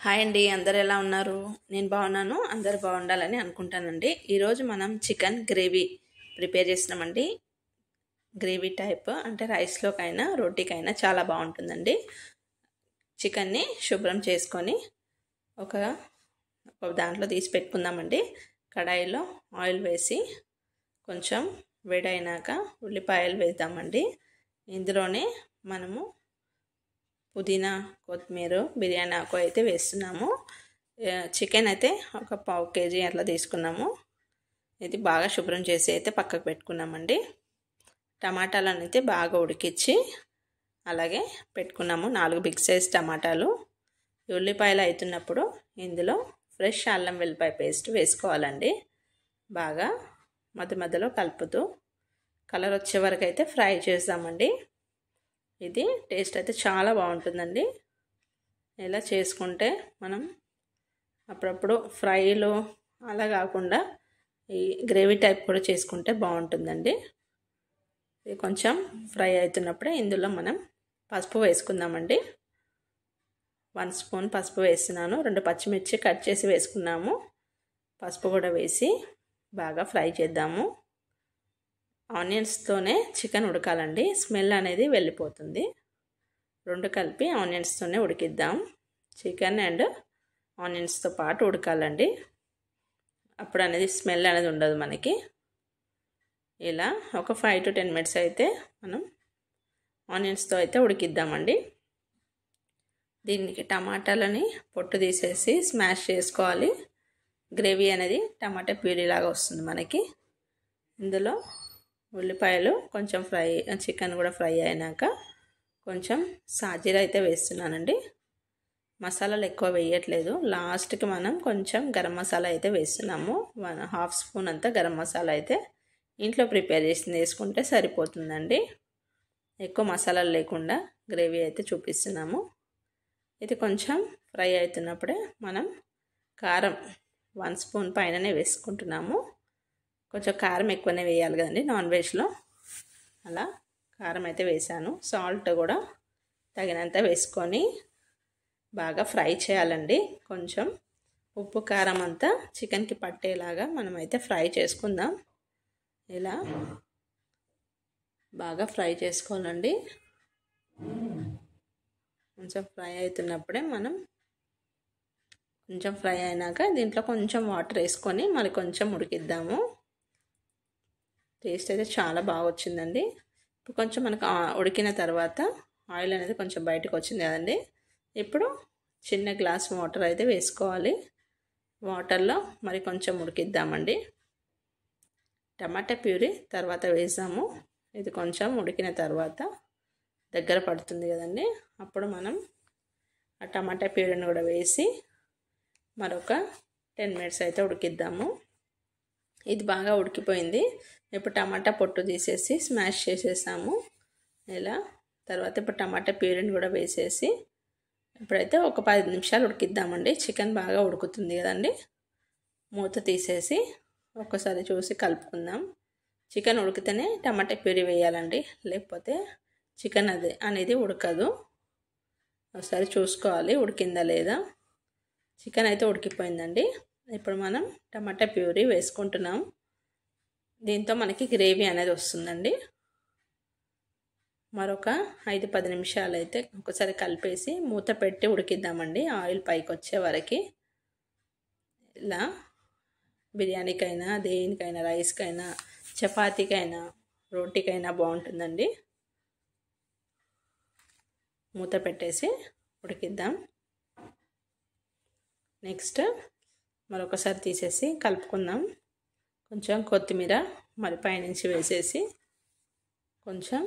Hi అండి, అందరు ఎలా ఉన్నారు? నేను బాగున్నాను. అందరు బాగుండాలని అనుకుంటానండి. ఈరోజు మనం చికెన్ గ్రేవీ ప్రిపేర్ చేస్తున్నామండి. గ్రేవీ టైప్ అంటే రైస్లోకైనా రోటీకైనా చాలా బాగుంటుందండి. చికెన్ని శుభ్రం చేసుకొని ఒక దాంట్లో తీసి పెట్టుకుందామండి. కడాయిలో ఆయిల్ వేసి కొంచెం వేడైనాక ఉల్లిపాయలు వేద్దామండి. ఇందులోనే మనము పుదీనా, కొత్తిమీర, బిర్యానీ ఆకు అయితే వేస్తున్నాము. చికెన్ అయితే ఒక 1/2 kg అట్లా తీసుకున్నాము. ఇది బాగా శుభ్రం చేసి అయితే పక్కకు పెట్టుకున్నామండి. టమాటాలను అయితే బాగా ఉడికించి అలాగే పెట్టుకున్నాము. 4 బిగ్ సైజ్ టమాటాలు. ఉల్లిపాయలు అవుతున్నప్పుడు ఇందులో ఫ్రెష్ అల్లం వెల్లిపాయ పేస్ట్ వేసుకోవాలండి. బాగా మధ్యలో కలుపుతూ కలర్ వచ్చే వరకు అయితే ఫ్రై చేద్దామండి. ఇది టేస్ట్ అయితే చాలా బాగుంటుందండి. ఇలా చేసుకుంటే మనం అప్పుడప్పుడు ఫ్రైలు అలా కాకుండా ఈ గ్రేవీ టైప్ కూడా చేసుకుంటే బాగుంటుందండి. ఇది కొంచెం ఫ్రై అవుతున్నప్పుడే ఇందులో మనం పసుపు వేసుకుందామండి. 1 స్పూన్ పసుపు వేస్తున్నాను. 2 పచ్చిమిర్చి కట్ చేసి వేసుకున్నాము. పసుపు కూడా వేసి బాగా ఫ్రై చేద్దాము. ఆనియన్స్తోనే చికెన్ ఉడకాలండి. స్మెల్ అనేది వెళ్ళిపోతుంది. 2 కలిపి ఆనియన్స్తోనే ఉడికిద్దాం. చికెన్ అండ్ ఆనియన్స్తో పాటు ఉడకాలండి. అప్పుడు అనేది స్మెల్ అనేది ఉండదు మనకి. ఇలా ఒక 5 to 10 minutes అయితే మనం ఆనియన్స్తో అయితే ఉడికిద్దామండి. దీనికి టమాటాలని పొట్టు తీసేసి స్మాష్ చేసుకోవాలి. గ్రేవీ అనేది టమాటా ప్యూరీ లాగా వస్తుంది మనకి. ఇందులో ఉల్లిపాయలు కొంచెం చికెన్ కూడా ఫ్రై అయినాక కొంచెం సాజీరా అయితే వేస్తున్నానండి. మసాలాలు ఎక్కువ వేయట్లేదు. లాస్ట్కి మనం కొంచెం గరం మసాలా అయితే వేస్తున్నాము. 1/2 స్పూన్ అంతా గరం మసాలా అయితే ఇంట్లో ప్రిపేర్ చేసింది వేసుకుంటే సరిపోతుందండి. ఎక్కువ మసాలాలు లేకుండా గ్రేవీ అయితే చూపిస్తున్నాము. ఇది కొంచెం ఫ్రై అవుతున్నప్పుడే మనం కారం 1 స్పూన్ పైననే వేసుకుంటున్నాము. కొంచెం కారం ఎక్కువనే వేయాలి కదండి నాన్ వెజ్లో. అలా కారం అయితే వేసాను. సాల్ట్ కూడా తగినంత వేసుకొని బాగా ఫ్రై చేయాలండి. కొంచెం ఉప్పు కారం అంతా చికెన్కి పట్టేలాగా మనమైతే ఫ్రై చేసుకుందాం. ఇలా బాగా ఫ్రై చేసుకోవాలండి. కొంచెం ఫ్రై అవుతున్నప్పుడే మనం కొంచెం ఫ్రై అయినాక దీంట్లో కొంచెం వాటర్ వేసుకొని మరి కొంచెం ఉడికిద్దాము. టేస్ట్ అయితే చాలా బాగా వచ్చిందండి. ఇప్పుడు కొంచెం మనకు ఉడికిన తర్వాత ఆయిల్ అనేది కొంచెం బయటకు వచ్చింది కదండి. ఇప్పుడు చిన్న గ్లాస్ వాటర్ అయితే వేసుకోవాలి. వాటర్లో మరి కొంచెం ఉడికిద్దామండి. టమాటా ప్యూరీ తర్వాత వేసాము. ఇది కొంచెం ఉడికిన తర్వాత దగ్గర పడుతుంది కదండి. అప్పుడు మనం ఆ టమాటా ప్యూరీని కూడా వేసి మరొక 10 minutes అయితే ఉడికిద్దాము. ఇది బాగా ఉడికిపోయింది. ఇప్పుడు టమాటా పొట్టు తీసేసి స్మాష్ చేసేసాము. ఇలా తర్వాత ఇప్పుడు టమాటా ప్యూరీని కూడా వేసేసి ఇప్పుడైతే ఒక 10 నిమిషాలు ఉడికిద్దామండి. చికెన్ బాగా ఉడుకుతుంది కదండి. మూత తీసేసి ఒక్కసారి చూసి కలుపుకుందాం. చికెన్ ఉడికితేనే టమాటా ప్యూరీ వేయాలండి, లేకపోతే చికెన్ అనేది ఉడకదు. ఒకసారి చూసుకోవాలి ఉడికిందా లేదా. చికెన్ అయితే ఉడికిపోయిందండి. ఇప్పుడు మనం టమాటా ప్యూరీ వేసుకుంటున్నాం. దీంతో మనకి గ్రేవీ అనేది వస్తుందండి. మరొక 5-10 నిమిషాలు అయితే ఒకసారి కలిపేసి మూత పెట్టి ఉడికిద్దామండి. ఆయిల్ పైకి వచ్చే వరకు. ఇలా బిర్యానీకైనా దేనికైనా రైస్కైనా చపాతీకైనా రోటీకైనా బాగుంటుందండి. మూత పెట్టేసి ఉడికిద్దాం. నెక్స్ట్ మరొకసారి తీసేసి కలుపుకుందాం. కొంచెం కొత్తిమీర మరి పైనుంచి వేసేసి కొంచెం